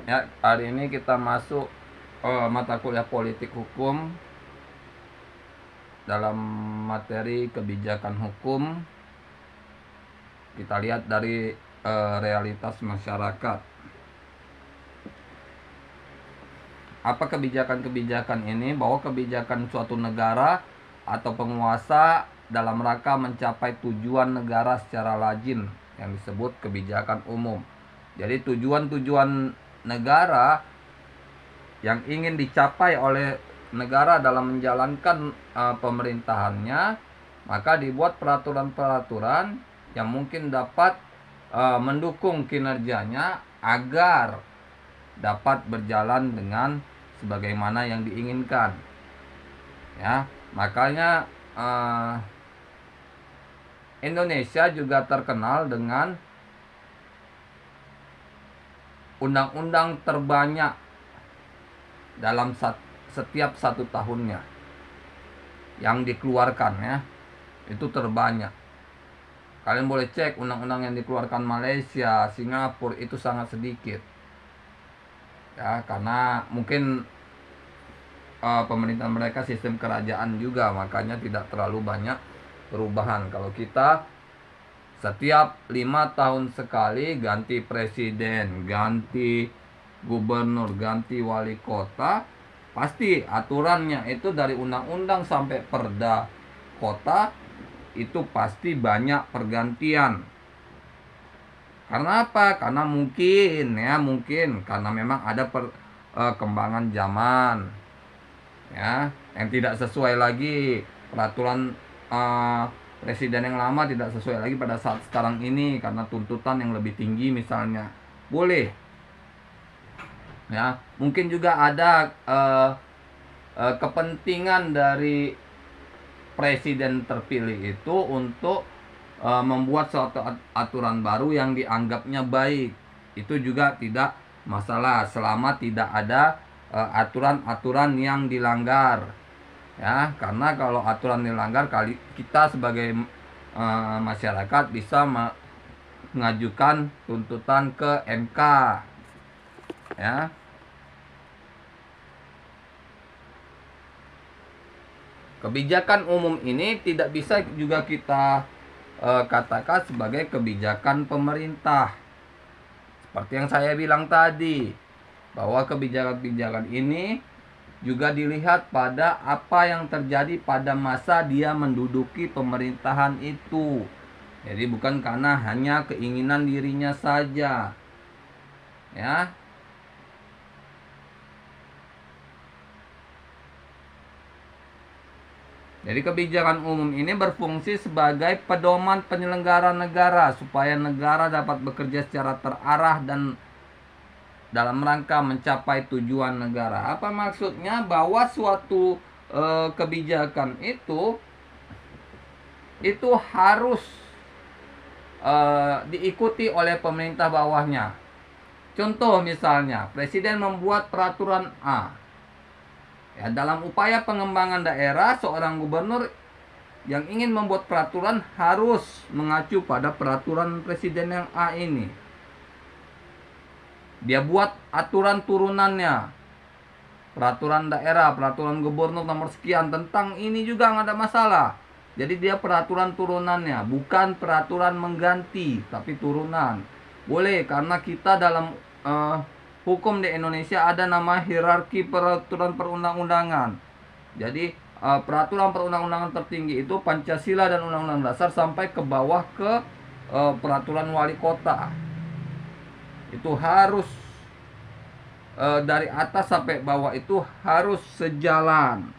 Ya, hari ini kita masuk mata kuliah politik hukum dalam materi kebijakan hukum. Kita lihat dari realitas masyarakat. Apa kebijakan-kebijakan ini? Bahwa kebijakan suatu negara atau penguasa dalam rangka mencapai tujuan negara secara lazim yang disebut kebijakan umum. Jadi tujuan-tujuan negara yang ingin dicapai oleh negara dalam menjalankan pemerintahannya, maka dibuat peraturan-peraturan yang mungkin dapat mendukung kinerjanya agar dapat berjalan dengan sebagaimana yang diinginkan. Ya, makanya Indonesia juga terkenal dengan undang-undang terbanyak dalam setiap 1 tahunnya yang dikeluarkan, ya, itu terbanyak. Kalian boleh cek undang-undang yang dikeluarkan Malaysia, Singapura itu sangat sedikit, ya, karena mungkin pemerintahan mereka sistem kerajaan juga, makanya tidak terlalu banyak perubahan. Kalau kita setiap 5 tahun sekali ganti presiden, ganti gubernur, ganti wali kota, pasti aturannya itu dari undang-undang sampai perda kota itu pasti banyak pergantian. Karena apa? Karena mungkin karena memang ada perkembangan zaman, ya, yang tidak sesuai lagi. Peraturan presiden yang lama tidak sesuai lagi pada saat sekarang ini karena tuntutan yang lebih tinggi misalnya. Boleh, ya, mungkin juga ada kepentingan dari presiden terpilih itu untuk membuat suatu aturan baru yang dianggapnya baik. Itu juga tidak masalah selama tidak ada aturan-aturan yang dilanggar, ya, karena kalau aturan dilanggar, kita sebagai masyarakat bisa mengajukan tuntutan ke MK, ya. Kebijakan umum ini tidak bisa juga kita katakan sebagai kebijakan pemerintah. Seperti yang saya bilang tadi, bahwa kebijakan-kebijakan ini juga dilihat pada apa yang terjadi pada masa dia menduduki pemerintahan itu. Jadi bukan karena hanya keinginan dirinya saja, ya. Jadi kebijakan umum ini berfungsi sebagai pedoman penyelenggara negara supaya negara dapat bekerja secara terarah dan dalam rangka mencapai tujuan negara. Apa maksudnya? Bahwa suatu kebijakan itu harus diikuti oleh pemerintah bawahnya. Contoh misalnya, presiden membuat peraturan A. Ya, dalam upaya pengembangan daerah, seorang gubernur yang ingin membuat peraturan harus mengacu pada peraturan presiden yang A ini. Dia buat aturan turunannya, peraturan daerah, peraturan gubernur nomor sekian tentang ini juga nggak ada masalah. Jadi dia peraturan turunannya, bukan peraturan mengganti, tapi turunan. Boleh, karena kita dalam hukum di Indonesia ada nama hierarki peraturan perundang-undangan. Jadi peraturan perundang-undangan tertinggi itu Pancasila dan Undang-Undang Dasar sampai ke bawah ke peraturan wali kota. Itu harus dari atas sampai bawah itu harus sejalan.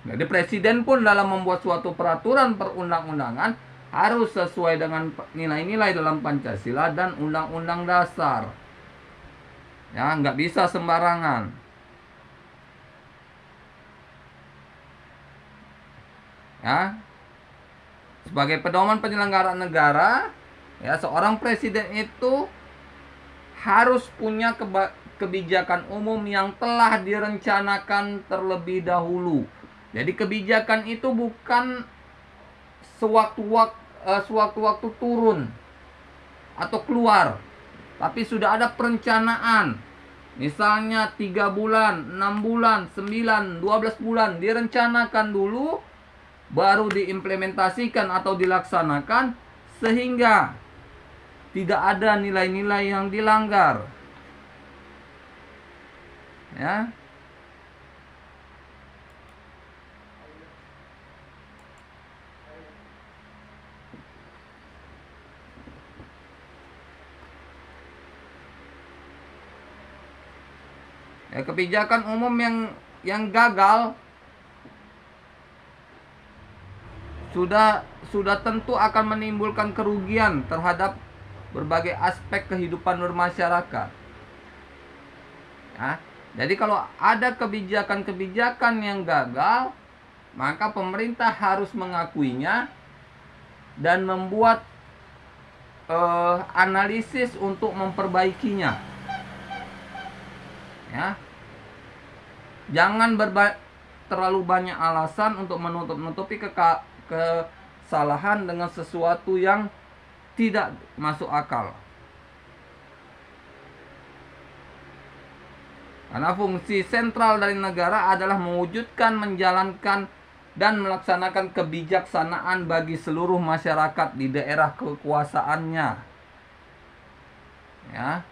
Jadi presiden pun dalam membuat suatu peraturan perundang-undangan harus sesuai dengan nilai-nilai dalam Pancasila dan Undang-Undang Dasar. Ya, nggak bisa sembarangan. Ya, sebagai pedoman penyelenggaraan negara, ya, seorang presiden itu harus punya kebijakan umum yang telah direncanakan terlebih dahulu. Jadi kebijakan itu bukan sewaktu-waktu turun atau keluar, tapi sudah ada perencanaan. Misalnya 3 bulan, 6 bulan, 9, 12 bulan direncanakan dulu, baru diimplementasikan atau dilaksanakan, sehingga tidak ada nilai-nilai yang dilanggar. Ya. Kebijakan umum yang gagal sudah tentu akan menimbulkan kerugian terhadap berbagai aspek kehidupan bermasyarakat. Ya, jadi kalau ada kebijakan-kebijakan yang gagal, maka pemerintah harus mengakuinya dan membuat analisis untuk memperbaikinya. Ya, jangan terlalu banyak alasan untuk menutupi kesalahan dengan sesuatu yang tidak masuk akal. Karena fungsi sentral dari negara adalah mewujudkan, menjalankan, dan melaksanakan kebijaksanaan bagi seluruh masyarakat di daerah kekuasaannya. Ya.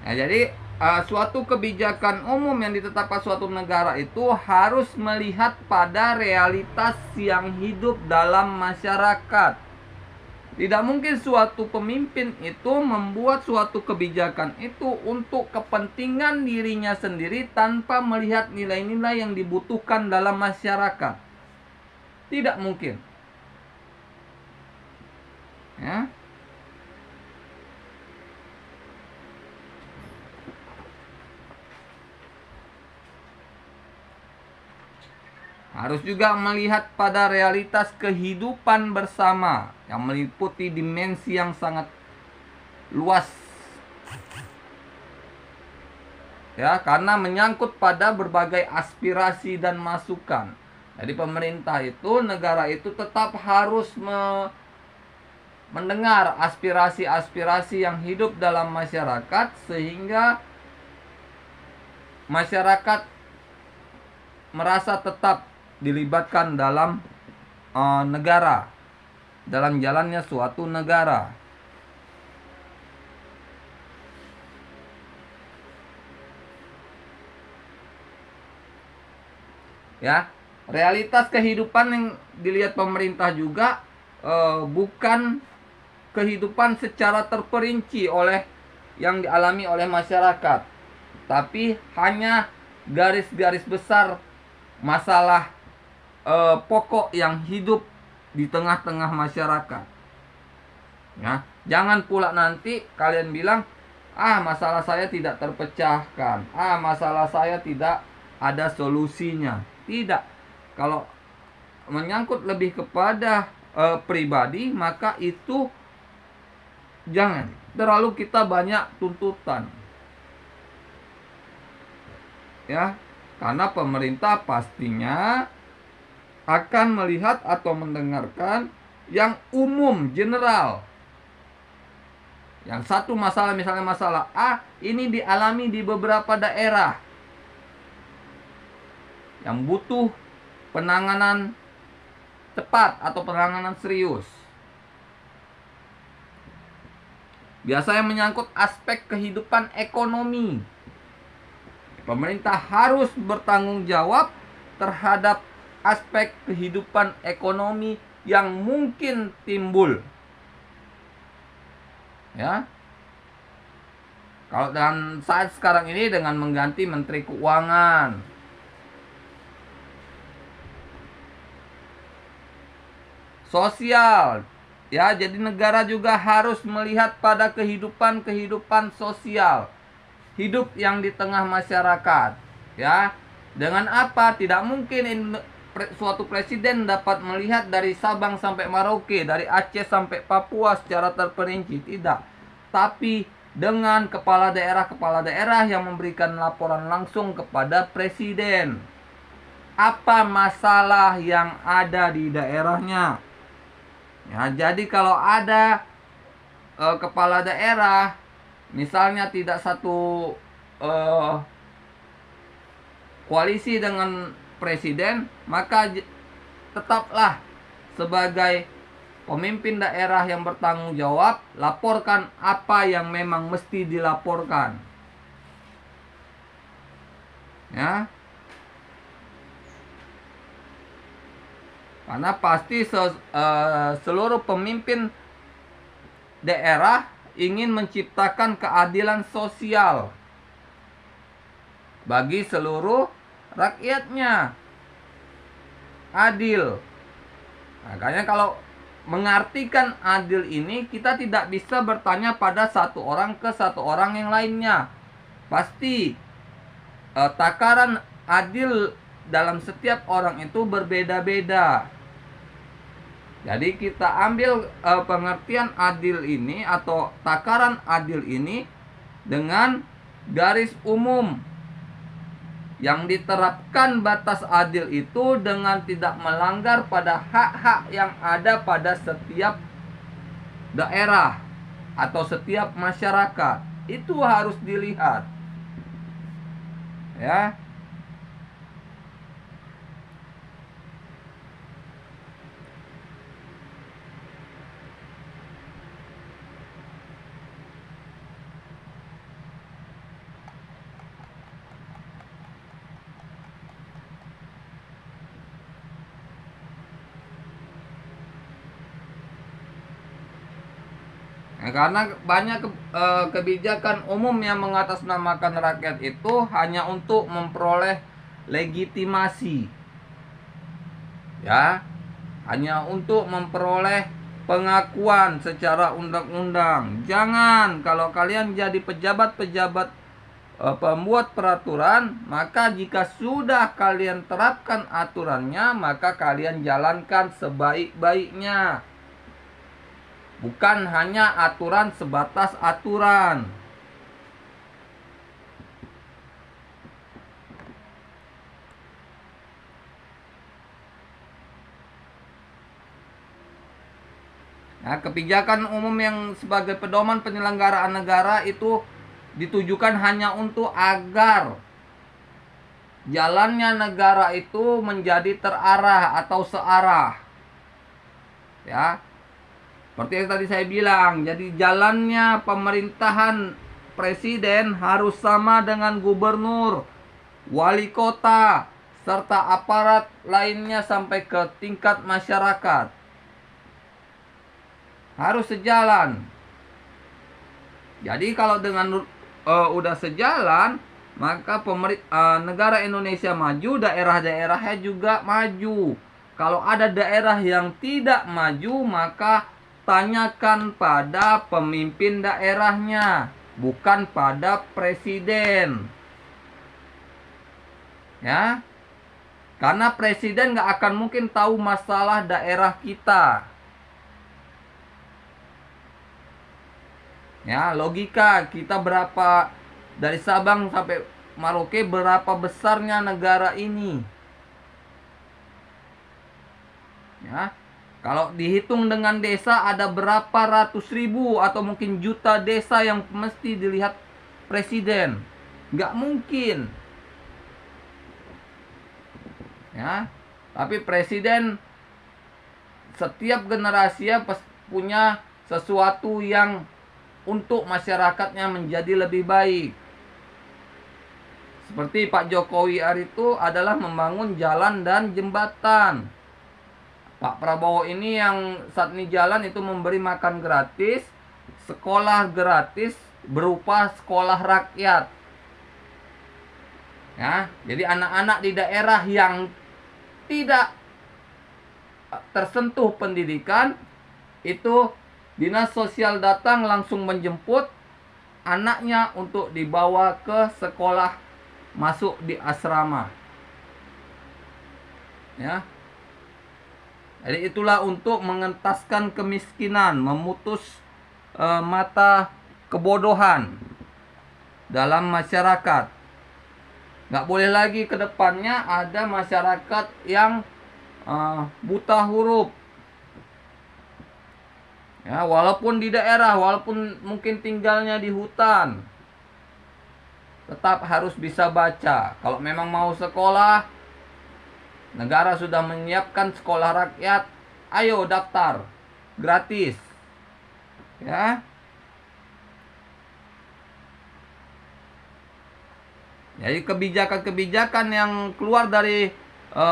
Nah, jadi suatu kebijakan umum yang ditetapkan suatu negara itu harus melihat pada realitas yang hidup dalam masyarakat. Tidak mungkin suatu pemimpin itu membuat suatu kebijakan itu untuk kepentingan dirinya sendiri tanpa melihat nilai-nilai yang dibutuhkan dalam masyarakat. Tidak mungkin. Ya. Harus juga melihat pada realitas kehidupan bersama yang meliputi dimensi yang sangat luas. Ya, karena menyangkut pada berbagai aspirasi dan masukan. Jadi pemerintah itu, negara itu tetap harus mendengar aspirasi-aspirasi yang hidup dalam masyarakat, sehingga masyarakat merasa tetap dilibatkan dalam negara, dalam jalannya suatu negara. Ya, realitas kehidupan yang dilihat pemerintah juga bukan kehidupan secara terperinci oleh yang dialami oleh masyarakat, tapi hanya garis-garis besar masalah pokok yang hidup di tengah-tengah masyarakat. Ya, jangan pula nanti kalian bilang, masalah saya tidak terpecahkan, masalah saya tidak ada solusinya. Tidak. Kalau menyangkut lebih kepada pribadi, maka itu jangan terlalu kita banyak tuntutan. Ya, karena pemerintah pastinya akan melihat atau mendengarkan yang umum, general. Yang satu masalah, misalnya masalah ini dialami di beberapa daerah yang butuh penanganan cepat atau penanganan serius. Biasanya menyangkut aspek kehidupan ekonomi. Pemerintah harus bertanggung jawab terhadap aspek kehidupan ekonomi yang mungkin timbul. Ya. Kalau dan saat sekarang ini dengan mengganti Menteri Keuangan. Sosial. Ya, jadi negara juga harus melihat pada kehidupan sosial. Hidup yang di tengah masyarakat. Ya. Dengan apa? Tidak mungkin suatu presiden dapat melihat dari Sabang sampai Merauke, dari Aceh sampai Papua secara terperinci, tidak. Tapi dengan kepala daerah yang memberikan laporan langsung kepada presiden. Apa masalah yang ada di daerahnya? Ya, jadi kalau ada kepala daerah, misalnya tidak satu koalisi dengan presiden, maka tetaplah sebagai pemimpin daerah yang bertanggung jawab, laporkan apa yang memang mesti dilaporkan. Ya. Karena pasti seluruh pemimpin daerah ingin menciptakan keadilan sosial bagi seluruh rakyatnya. Adil. Makanya kalau mengartikan adil ini, kita tidak bisa bertanya pada satu orang ke satu orang yang lainnya. Pasti takaran adil dalam setiap orang itu berbeda-beda. Jadi kita ambil pengertian adil ini atau takaran adil ini dengan garis umum. Yang diterapkan batas adil itu dengan tidak melanggar pada hak-hak yang ada pada setiap daerah atau setiap masyarakat. Itu harus dilihat. Ya. Nah, karena banyak kebijakan umum yang mengatasnamakan rakyat itu hanya untuk memperoleh legitimasi. Ya, hanya untuk memperoleh pengakuan secara undang-undang. Jangan, kalau kalian jadi pejabat-pejabat pembuat peraturan, maka jika sudah kalian terapkan aturannya, maka kalian jalankan sebaik-baiknya. Bukan hanya aturan sebatas aturan. Nah, kebijakan umum yang sebagai pedoman penyelenggaraan negara itu ditujukan hanya untuk agar jalannya negara itu menjadi terarah atau searah. Ya. Seperti yang tadi saya bilang, jadi jalannya pemerintahan presiden harus sama dengan gubernur, wali kota, serta aparat lainnya sampai ke tingkat masyarakat. Harus sejalan. Jadi kalau dengan udah sejalan, maka negara Indonesia maju, daerah-daerahnya juga maju. Kalau ada daerah yang tidak maju, maka tanyakan pada pemimpin daerahnya, bukan pada presiden. Ya, karena presiden nggak akan mungkin tahu masalah daerah kita. Ya, logika kita berapa dari Sabang sampai Merauke, berapa besarnya negara ini. Ya, kalau dihitung dengan desa, ada berapa ratus ribu atau mungkin juta desa yang mesti dilihat presiden. Nggak mungkin. Ya, tapi presiden setiap generasi punya sesuatu yang untuk masyarakatnya menjadi lebih baik. Seperti Pak Jokowi hari itu adalah membangun jalan dan jembatan. Pak Prabowo ini yang saat ini jalan itu memberi makan gratis, sekolah gratis berupa sekolah rakyat. Ya, jadi anak-anak di daerah yang tidak tersentuh pendidikan itu dinas sosial datang langsung menjemput anaknya untuk dibawa ke sekolah, masuk di asrama. Ya. Jadi itulah untuk mengentaskan kemiskinan, memutus mata kebodohan dalam masyarakat. Nggak boleh lagi ke depannya ada masyarakat yang buta huruf. Ya, walaupun di daerah, walaupun mungkin tinggalnya di hutan, tetap harus bisa baca. Kalau memang mau sekolah, negara sudah menyiapkan sekolah rakyat, ayo daftar, gratis. Ya. Jadi kebijakan-kebijakan yang keluar dari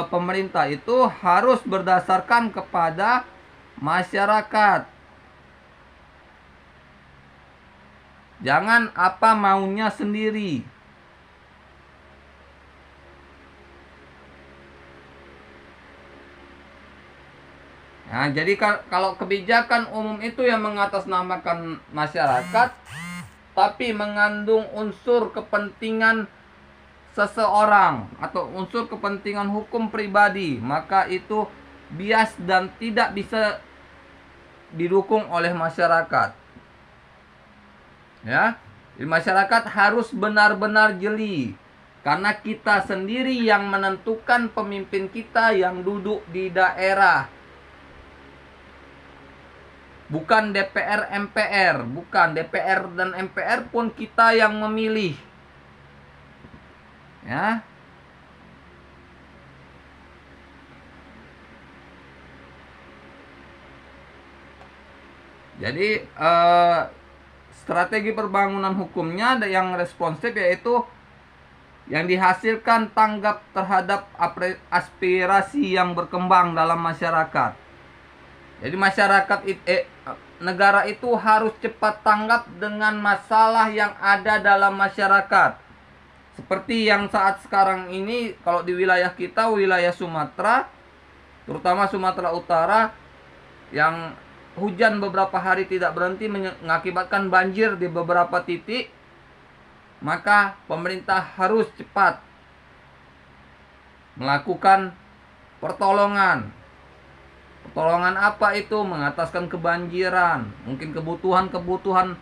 pemerintah itu harus berdasarkan kepada masyarakat. Jangan apa maunya sendiri. Nah, jadi kalau kebijakan umum itu yang mengatasnamakan masyarakat, tapi mengandung unsur kepentingan seseorang atau unsur kepentingan hukum pribadi, maka itu bias dan tidak bisa didukung oleh masyarakat. Ya, masyarakat harus benar-benar jeli, karena kita sendiri yang menentukan pemimpin kita yang duduk di daerah. Bukan DPR MPR, bukan DPR dan MPR pun kita yang memilih. Ya. Jadi strategi perbangunan hukumnya yang responsif yaitu yang dihasilkan tanggap terhadap aspirasi yang berkembang dalam masyarakat. Jadi masyarakat negara itu harus cepat tanggap dengan masalah yang ada dalam masyarakat. Seperti yang saat sekarang ini, kalau di wilayah kita, wilayah Sumatera, terutama Sumatera Utara, yang hujan beberapa hari tidak berhenti mengakibatkan banjir di beberapa titik, maka pemerintah harus cepat melakukan pertolongan. Pertolongan apa itu? Mengataskan kebanjiran, mungkin kebutuhan-kebutuhan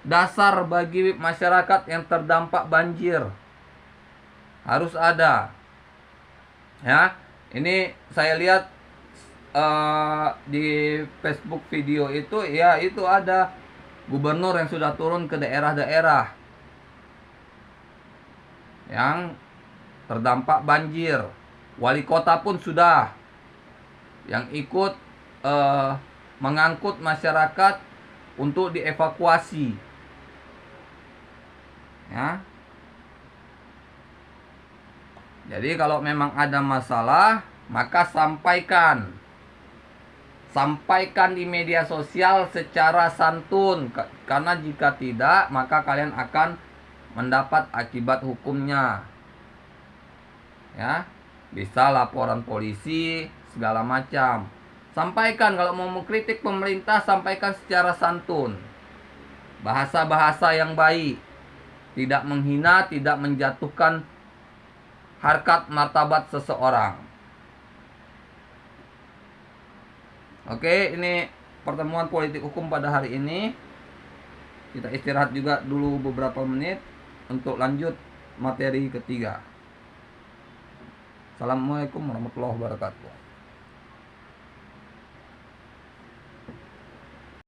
dasar bagi masyarakat yang terdampak banjir harus ada. Ya, ini saya lihat di Facebook video itu, ya itu ada gubernur yang sudah turun ke daerah-daerah yang terdampak banjir. Wali kota pun sudah yang ikut mengangkut masyarakat untuk dievakuasi. Ya. Jadi kalau memang ada masalah, maka sampaikan di media sosial secara santun, karena jika tidak maka kalian akan mendapat akibat hukumnya. Ya, bisa laporan polisi segala macam. Sampaikan, kalau mau mengkritik pemerintah, sampaikan secara santun, bahasa-bahasa yang baik, tidak menghina, tidak menjatuhkan harkat martabat seseorang. Oke, ini pertemuan politik hukum pada hari ini. Kita istirahat juga dulu beberapa menit untuk lanjut materi ketiga. Assalamualaikum warahmatullahi wabarakatuh.